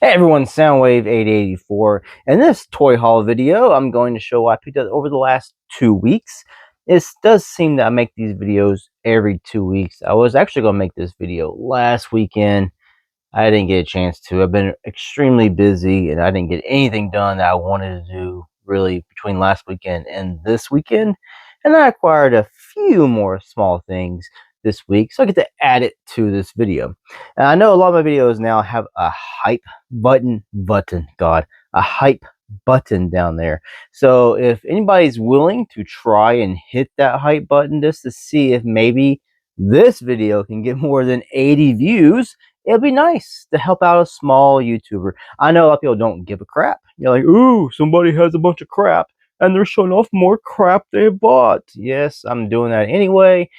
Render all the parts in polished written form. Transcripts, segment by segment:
Hey everyone, Soundwave884. In this toy haul video, I'm going to show what I picked up over the last 2 weeks. It does seem that I make these videos every 2 weeks. I was actually going to make this video last weekend. I didn't get a chance to. I've been extremely busy and I didn't get anything done that I wanted to do really between last weekend and this weekend. And I acquired a few more small things this week, so I get to add it to this video. And I know a lot of my videos now have a hype a hype button down there. So if anybody's willing to try and hit that hype button just to see if maybe this video can get more than 80 views, it'd be nice to help out a small YouTuber. I know a lot of people don't give a crap. You're like, ooh, somebody has a bunch of crap and they're showing off more crap they bought. Yes, I'm doing that anyway.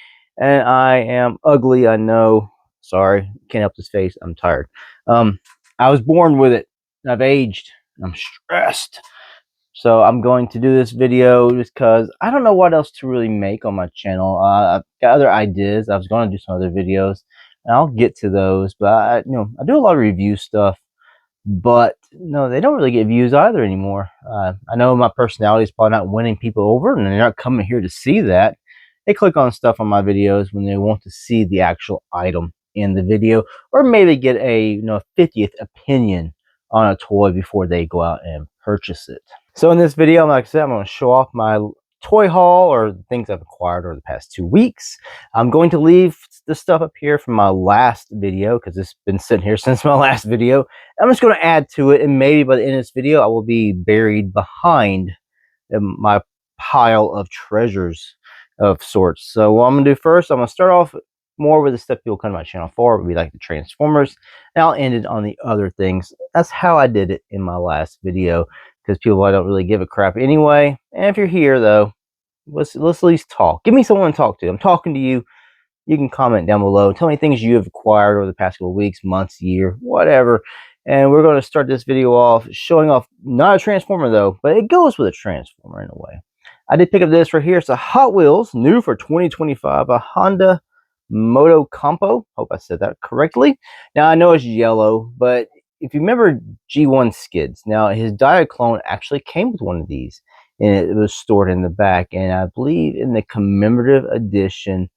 And I am ugly, I know. Sorry, can't help this face. I'm tired. I was born with it. I've aged. I'm stressed. So I'm going to do this video just because I don't know what else to really make on my channel. I've got other ideas. I was going to do some other videos, and I'll get to those. But I do a lot of review stuff, but no, they don't really get views either anymore. I know my personality is probably not winning people over, and they're not coming here to see that. They click on stuff on my videos when they want to see the actual item in the video, or maybe get a 50th opinion on a toy before they go out and purchase it. So in this video, like I said, I'm going to show off my toy haul or things I've acquired over the past 2 weeks. I'm going to leave the stuff up here from my last video because it's been sitting here since my last video. I'm just going to add to it, and maybe by the end of this video, I will be buried behind my pile of treasures of sorts. So what I'm going to do first, I'm going to start off more with the stuff people come to my channel for. It would be like the Transformers, and I'll end it on the other things. That's how I did it in my last video, because people I don't really give a crap anyway. And if you're here though, let's at least talk. Give me someone to talk to. I'm talking to you. You can comment down below. Tell me things you have acquired over the past couple of weeks, months, year, whatever. And we're going to start this video off showing off not a Transformer though, but it goes with a Transformer in a way. I did pick up this right here. It's a Hot Wheels, new for 2025, a Honda Moto Compo. Hope I said that correctly. Now I know it's yellow, but if you remember G1 skids, now his Diaclone actually came with one of these, and it was stored in the back. And I believe in the commemorative edition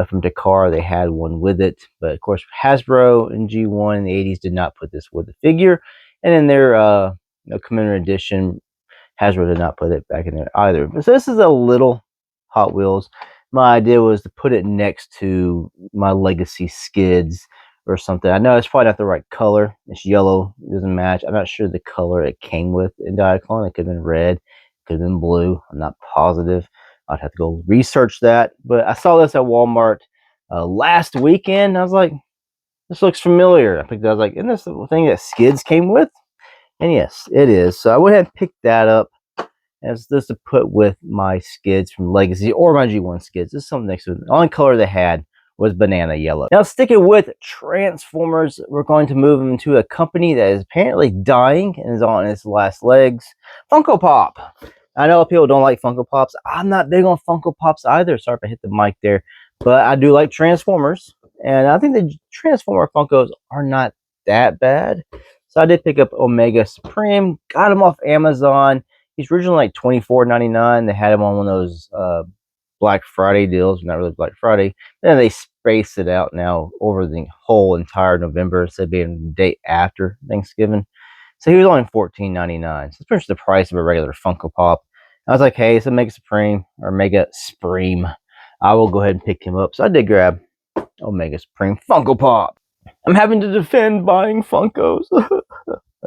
from Dakar, they had one with it. But of course, Hasbro and G1 in the 80s did not put this with the figure, and in their commemorative edition, Hasbro did not put it back in there either. So this is a little Hot Wheels. My idea was to put it next to my Legacy skids or something. I know it's probably not the right color. It's yellow. It doesn't match. I'm not sure the color it came with in Diaclone. It could have been red. It could have been blue. I'm not positive. I'd have to go research that. But I saw this at Walmart last weekend. I was like, this looks familiar. I picked it up. I was like, isn't this the thing that skids came with? And yes, it is. So I went ahead and picked that up as this to put with my skids from Legacy or my G1 skids. This is something next to it. The only color they had was banana yellow. Now, sticking with Transformers, we're going to move into a company that is apparently dying and is on its last legs. Funko Pop. I know people don't like Funko Pops. I'm not big on Funko Pops either. Sorry if I hit the mic there. But I do like Transformers. And I think the Transformer Funkos are not that bad. So I did pick up Omega Supreme. Got him off Amazon. He's originally like $24.99. They had him on one of those Black Friday deals. Not really Black Friday. Then they spaced it out now over the whole entire November instead of being the day after Thanksgiving. So he was only $14.99. So it's pretty much the price of a regular Funko Pop. I was like, hey, it's a Mega Supreme or Mega Supreme. I will go ahead and pick him up. So I did grab Omega Supreme Funko Pop. I'm having to defend buying Funkos.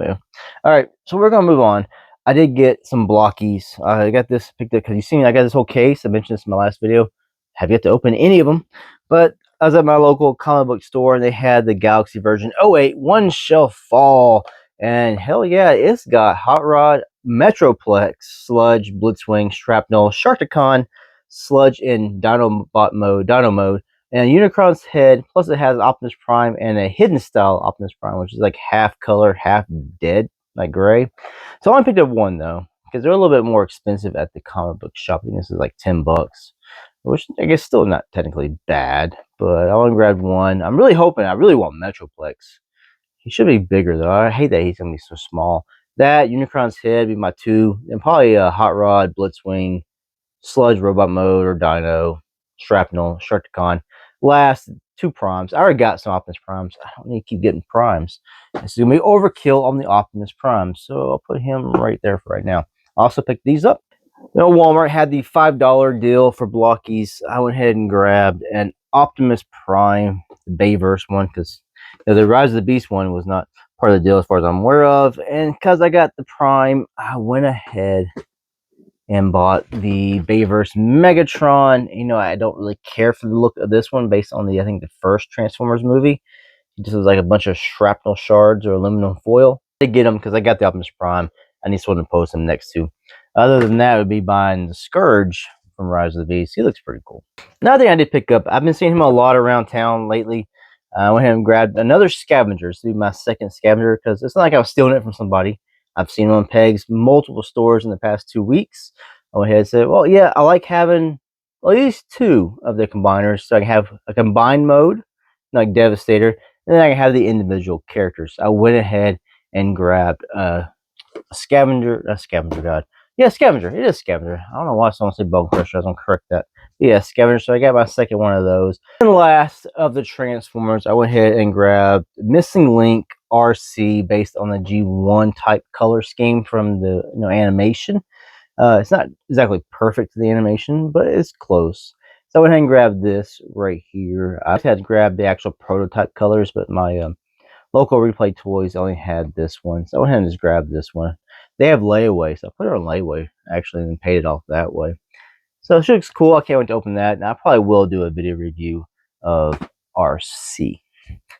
Yeah. All right, so we're gonna move on. I did get some blockies. I got this picked up because you see me. I got this whole case. I mentioned this in my last video. Have yet to open any of them, but I was at my local comic book store and they had the Galaxy version 08 One Shelf Fall, and hell yeah, it's got Hot Rod, Metroplex, Sludge, Blitzwing, Shrapnel, Sharkticon, Sludge in Dino mode, and Unicron's head. Plus, it has Optimus Prime and a hidden style Optimus Prime, which is like half color, half dead, like gray. So I only picked up one though, because they're a little bit more expensive at the comic book shop. I think this is like $10, which I guess still not technically bad. But I only grabbed one. I'm really hoping. I really want Metroplex. He should be bigger though. I hate that he's gonna be so small. That Unicron's head be my 2, and probably a Hot Rod, Blitzwing, Sludge Robot Mode, or Dino, Shrapnel, Sharkticon. Last 2 primes. I already got some Optimus primes. I don't need to keep getting primes. This is gonna be overkill on the Optimus primes, so I'll put him right there for right now. I also picked these up. You know, Walmart had the $5 deal for blockies. I went ahead and grabbed an Optimus Prime, the Bayverse one, because the Rise of the Beast one was not part of the deal as far as I'm aware of. And because I got the Prime, I went ahead and bought the Bayverse Megatron. You know, I don't really care for the look of this one based on I think the first Transformers movie. It just was like a bunch of shrapnel shards or aluminum foil. I get them because I got the Optimus Prime. I need someone to post them next to. Other than that, it would be buying the Scourge from Rise of the Beast. He looks pretty cool. Another thing I did pick up, I've been seeing him a lot around town lately. I went ahead and grabbed another scavenger. This will be my second scavenger because it's not like I was stealing it from somebody. I've seen him on pegs, multiple stores in the past 2 weeks. I went ahead and said, well, yeah, I like having at least 2 of the combiners so I can have a combined mode, like Devastator, and then I can have the individual characters. I went ahead and grabbed a scavenger, god. Yeah, scavenger. It is scavenger. I don't know why someone said bone crusher. I was gonna correct that. But yeah, scavenger. So I got my second one of those. And last of the Transformers, I went ahead and grabbed Missing Link RC based on the G1 type color scheme from the animation. It's not exactly perfect to the animation, but it's close. So I went ahead and grabbed this right here. I had to grab the actual prototype colors, but my local Replay Toys only had this one. So I went ahead and just grabbed this one. They have layaway, so I put it on layaway actually and paid it off that way. So it looks cool. I can't wait to open that. And I probably will do a video review of RC.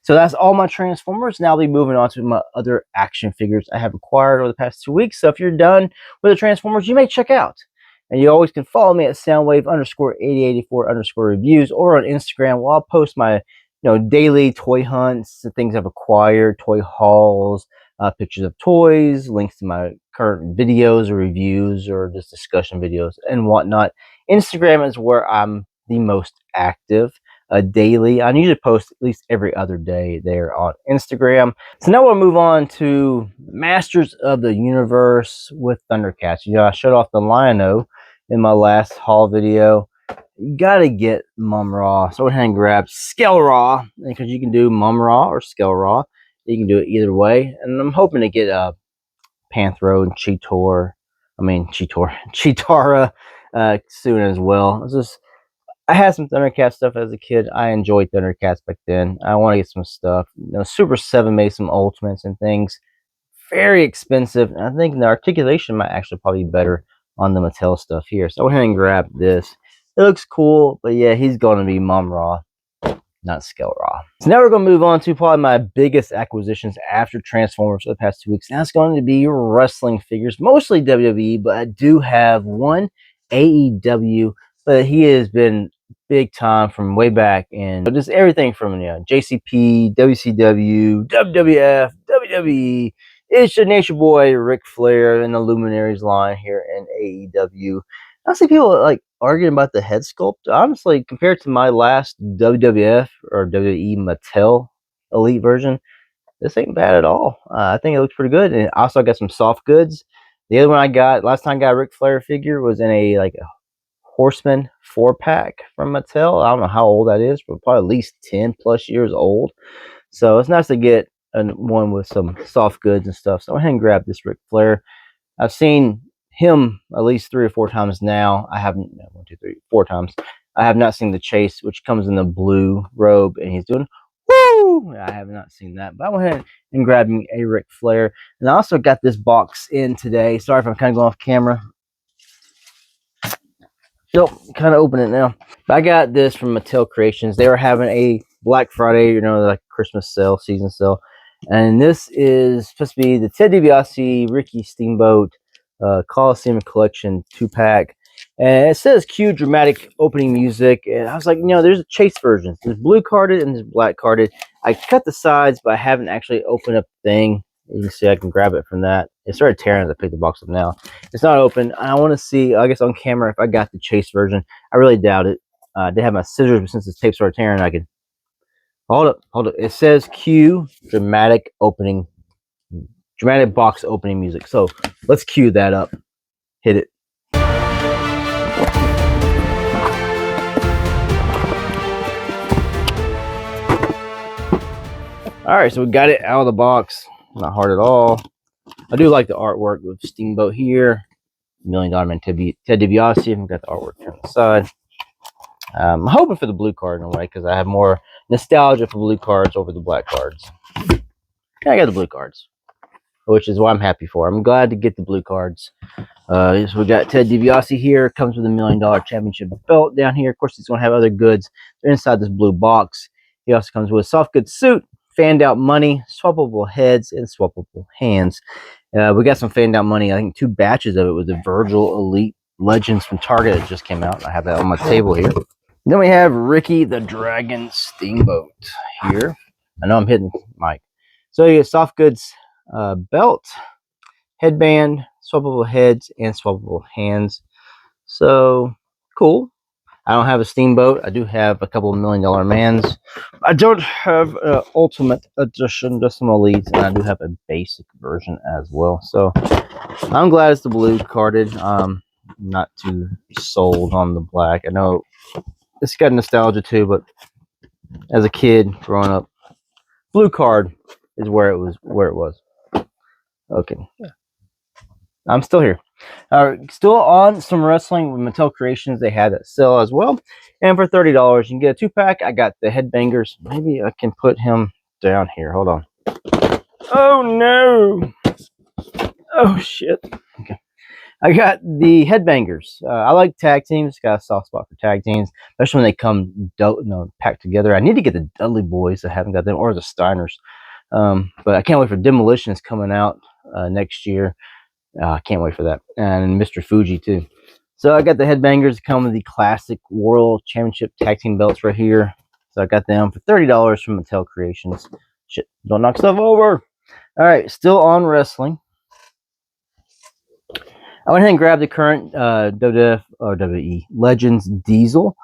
So that's all my Transformers. Now I'll be moving on to my other action figures I have acquired over the past 2 weeks. So if you're done with the Transformers, you may check out. And you always can follow me at Soundwave_8084_reviews or on Instagram where I'll post my daily toy hunts, the things I've acquired, toy hauls, pictures of toys, links to my current videos or reviews or just discussion videos and whatnot. Instagram is where I'm the most active daily. I usually post at least every other day there on Instagram. So now we'll move on to Masters of the Universe with Thundercats. I showed off the Lion-O in my last haul video. You gotta get Mum-Ra. So I went ahead and grabbed Skell-Ra because you can do Mum-Ra or Skell-Ra. You can do it either way. And I'm hoping to get Panthro and Cheetara soon as well. I had some Thundercats stuff as a kid. I enjoyed Thundercats back then. I want to get some stuff. Super 7 made some Ultimates and things. Very expensive. And I think the articulation might actually probably be better on the Mattel stuff here. So I went ahead and grabbed this. It looks cool, but yeah, he's going to be Mum-Ra, not Skell-Ra. So now we're going to move on to probably my biggest acquisitions after Transformers for the past 2 weeks. And that's going to be wrestling figures, mostly WWE, but I do have one AEW, but he has been big time from way back in just everything from JCP, WCW, WWF, WWE. It's your nature boy Ric Flair and the Luminaries line here in AEW. I see people like arguing about the head sculpt. Honestly, compared to my last WWF or WWE Mattel Elite version, this ain't bad at all. I think it looks pretty good. And also I got some soft goods. The other one I got last time I got a Ric Flair figure was in a Horseman 4-pack from Mattel. I don't know how old that is, but probably at least 10 plus years old. So it's nice to get one with some soft goods and stuff. So I went ahead and grabbed this Ric Flair. I've seen him at least 3 or 4 times now. I haven't, 1, 2, 3, 4 times. I have not seen the Chase, which comes in the blue robe, and he's doing woo! I have not seen that, but I went ahead and grabbed me a Ric Flair. And I also got this box in today. Sorry if I'm kind of going off camera. Nope, kind of open it now. But I got this from Mattel Creations. They were having a Black Friday, like Christmas sale, season sale. And this is supposed to be the Ted DiBiase, Ricky Steamboat, Coliseum Collection 2-pack. And it says cue dramatic opening music. And I was like, there's a Chase version. There's blue carded and there's black carded. I cut the sides, but I haven't actually opened up the thing. You can see I can grab it from that. It started tearing as I picked the box up now. It's not open. I want to see, I guess on camera, if I got the Chase version. I really doubt it. I did have my scissors, but since the tape started tearing, I could Hold up, hold up. It says cue dramatic box opening music. So let's cue that up. Hit it. All right, so we got it out of the box. Not hard at all. I do like the artwork with Steamboat here. $1 Million Man Ted DiBiase. I've got the artwork here on the side. I'm hoping for the blue card in a way because I have more nostalgia for blue cards over the black cards. Yeah, I got the blue cards, which is what I'm happy for. I'm glad to get the blue cards. So we got Ted DiBiase here. Comes with $1 million championship belt down here. Of course, he's going to have other goods. They're inside this blue box. He also comes with a soft goods suit, fanned out money, swappable heads, and swappable hands. We got some fanned out money. I think 2 batches of it with the Virgil Elite Legends from Target that just came out. I have that on my table here. Then we have Ricky the Dragon Steamboat here. I know I'm hitting the mic. So you get soft goods belt, headband, swappable heads, and swappable hands. So cool. I don't have a Steamboat. I do have a couple of $1 Million Mans. I don't have an Ultimate Edition, just some Elites, and I do have a basic version as well. So I'm glad it's the blue carded. Not too sold on the black. I know it's got nostalgia too, but as a kid growing up, blue card is where it was. Okay, I'm still here. Still on some wrestling with Mattel Creations. They had that sale as well, and for $30 you can get a 2-pack. I got the Headbangers. Maybe I can put him down here. Hold on. Oh no! Oh shit! Okay. I got the Headbangers. I like tag teams. Got a soft spot for tag teams, especially when they come packed together. I need to get the Dudley Boys. I haven't got them, or the Steiners. But I can't wait for Demolition is coming out next year. I can't wait for that. And Mr. Fuji too. So I got the Headbangers. Come with the classic World Championship tag team belts right here. So I got them for $30 from Mattel Creations. Shit, don't knock stuff over. All right, still on wrestling. I went ahead and grabbed the current WWF or WWE Legends Diesel.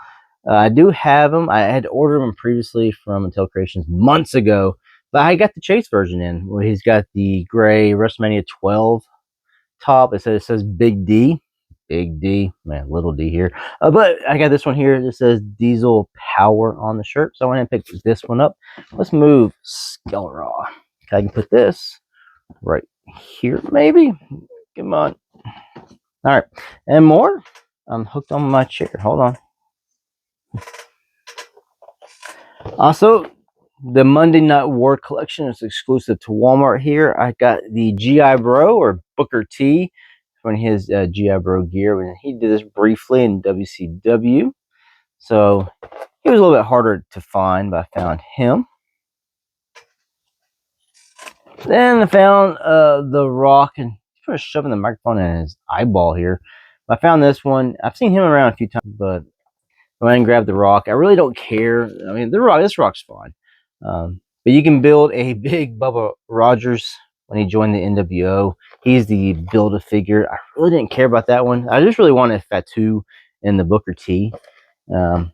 I do have them. I had ordered them previously from Mattel Creations months ago, but I got the Chase version in where he's got the gray WrestleMania 12 top. It says Big D. Big D, man, little D here. But I got this one here that says Diesel Power on the shirt. So I went and picked this one up. Let's move Skeletor. I can put this right here, maybe. Come on. All right, and more. I'm hooked on my chair. Hold on. Also, the Monday Night War collection is exclusive to Walmart here. I got the G.I. Bro, or Booker T, from his G.I. Bro gear. And he did this briefly in WCW. So he was a little bit harder to find, but I found him. Then I found The Rock, and he's sort of shoving the microphone in his eyeball here. I found this one. I've seen him around a few times, but I went and grabbed The Rock. I really don't care. I mean, this Rock's fine. But you can build a big Bubba Rogers when he joined the NWO. He's the Build-A-Figure. I really didn't care about that one. I just really wanted Fatu and the Booker T. But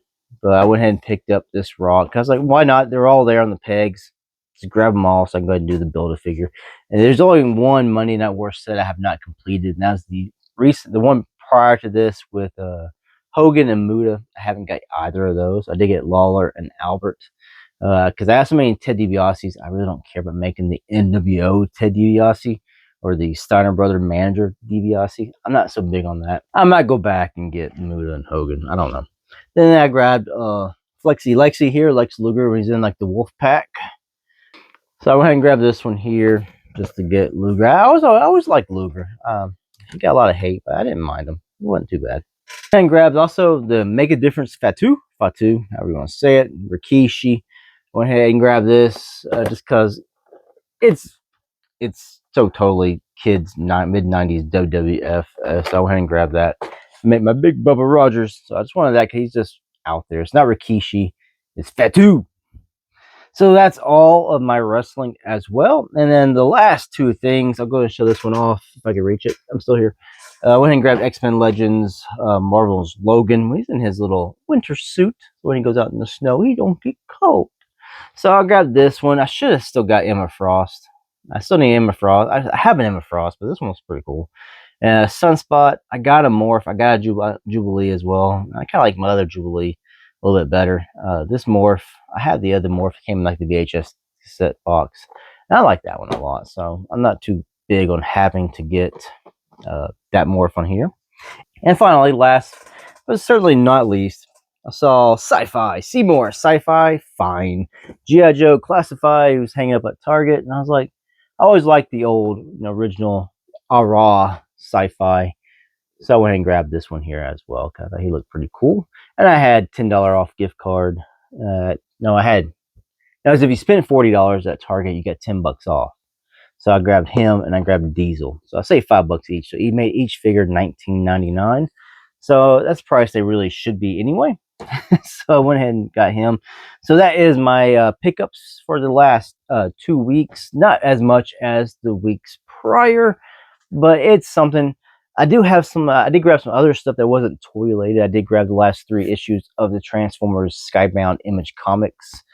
I went ahead and picked up this Rock. I was like, why not? They're all there on the pegs. Just grab them all so I can go ahead and do the Build-A-Figure. And there's only one Monday Night War set I have not completed, and that was the one prior to this with Hogan and Muta. I haven't got either of those. I did get Lawler and Albert. Because I have so many Ted DiBiase's, I really don't care about making the NWO Ted DiBiase or the Steiner Brother manager DiBiase. I'm not so big on that. I might go back and get Muta and Hogan. I don't know. Then I grabbed Lexi here, Lex Luger, when he's in like the Wolf Pack. So I went ahead and grabbed this one here just to get Luger. I always liked Luger. He got a lot of hate, but I didn't mind him. It wasn't too bad. And grabbed also the Make a Difference Fatu, however you want to say it, Rikishi. Went ahead and grabbed this just because it's so totally kids mid-90s WWF. So I went ahead and grabbed that. Make my big Bubba Rogers. So I just wanted that because he's just out there. It's not Rikishi, it's Fatu. So that's all of my wrestling as well. And then the last 2 things, I'll go and show this one off if I can reach it. I'm still here. I went ahead and grabbed X-Men Legends, Marvel's Logan. He's in his little winter suit. When he goes out in the snow, he don't get cold. So I grabbed this one. I should have still got Emma Frost. I still need Emma Frost. I have an Emma Frost, but this one's pretty cool. And Sunspot, I got a Morph. I got a Jubilee as well. I kind of like my other Jubilee a little bit better. This Morph, I have the other Morph. It came in like the VHS cassette box. And I like that one a lot. So I'm not too big on having to get that Morph on here. And finally, last but certainly not least, I saw Sci-Fi, Seymour, Sci-Fi, fine. G.I. Joe Classified, who's hanging up at Target. And I was like, I always liked the old, original raw Sci-Fi. So I went and grabbed this one here as well because he looked pretty cool. And I had $10 off gift card. No, I had, as if you spend $40 at Target, you get $10 off. So I grabbed him and I grabbed Diesel. So I saved $5 each. So he made each figure $19.99. So that's the price they really should be anyway. So I went ahead and got him. So that is my pickups for the last 2 weeks. Not as much as the weeks prior, but it's something. I do have some. I did grab some other stuff that wasn't toy related. I did grab the last 3 issues of the Transformers Skybound Image Comics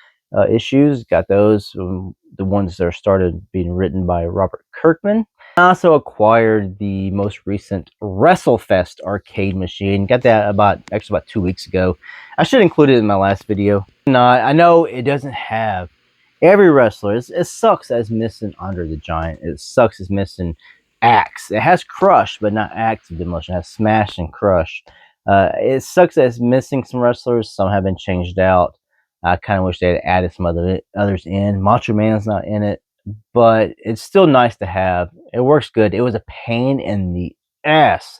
issues. Got those. The ones that are started being written by Robert Kirkman. I also acquired the most recent WrestleFest arcade machine. Got that about 2 weeks ago. I should include it in my last video. I know it doesn't have every wrestler. It sucks that it's missing Andre the Giant. It sucks it's missing Axe. It has Crush, but not Axe of Demolition. It has Smash and Crush. It sucks that it's missing some wrestlers. Some have been changed out. I kind of wish they had added some others in. Macho Man's not in it, but it's still nice to have. It works good. It was a pain in the ass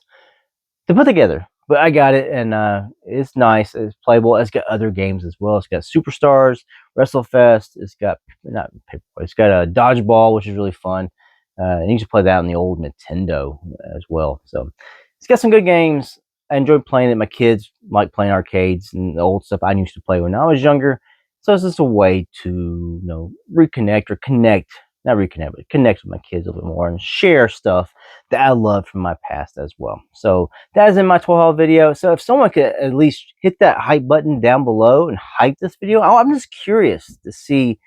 to put together, but I got it, and it's nice. It's playable. It's got other games as well. It's got Superstars, WrestleFest. It's got It's got a Dodgeball, which is really fun. And you can play that on the old Nintendo as well. So it's got some good games. I enjoy playing it. My kids like playing arcades and the old stuff I used to play when I was younger. So it's just a way to, reconnect or connect, not reconnect, but connect with my kids a little bit more and share stuff that I love from my past as well. So that is in my toy haul video. So if someone could at least hit that hype button down below and hype this video, I'm just curious to see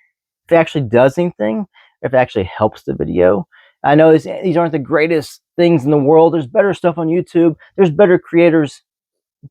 if it actually does anything, if it actually helps the video. I know these aren't the greatest things in the world. There's better stuff on YouTube. There's better creators,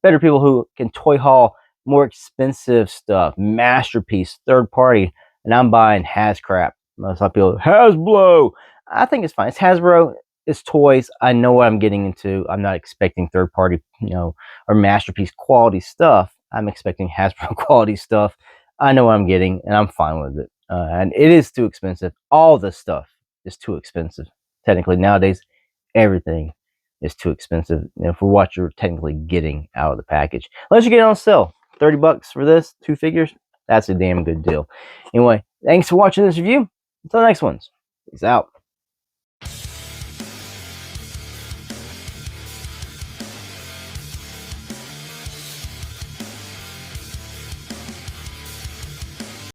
better people who can toy haul more expensive stuff, masterpiece, third party, and I'm buying Hascrap. Most people, Hasbro. I think it's fine. It's Hasbro. It's toys. I know what I'm getting into. I'm not expecting third party, or masterpiece quality stuff. I'm expecting Hasbro quality stuff. I know what I'm getting, and I'm fine with it. And it is too expensive. All this stuff is too expensive. Technically, nowadays, everything is too expensive, for what you're technically getting out of the package. Unless you get it on sale, $30 for this 2 figures. That's a damn good deal. Anyway, thanks for watching this review. Until the next ones, peace out.